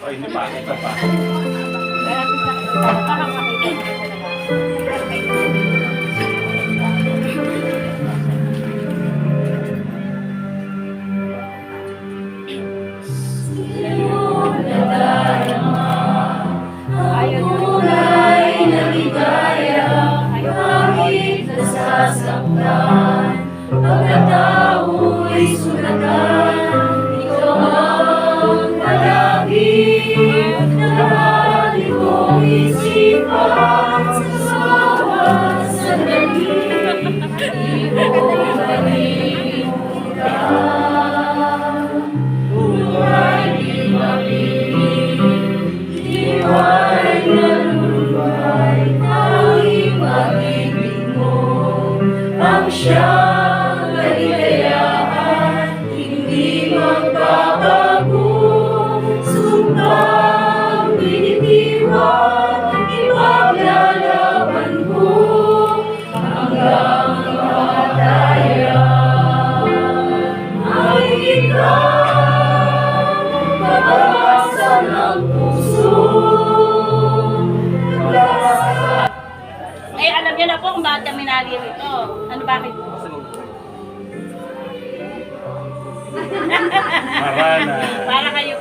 Ay, hindi pa. Ito pa. Pagkatao'y sulatan, ikaw ang palagi, nahali kong isipan sa bawat sandali, di mo kalimutan. Buhay di mabibig, diwa'y nalulubay, tanging pag-ibig mo ang siyang kaligayahan, hindi magbabago. Sumpang binitiwan, ipaglalaban ko hanggang kamatayan. Ay ikaw, pag-asa ng puso. Eh, alam niyo na po kung bakit kami naririto. Ano, bakit po? Marana. Para kayo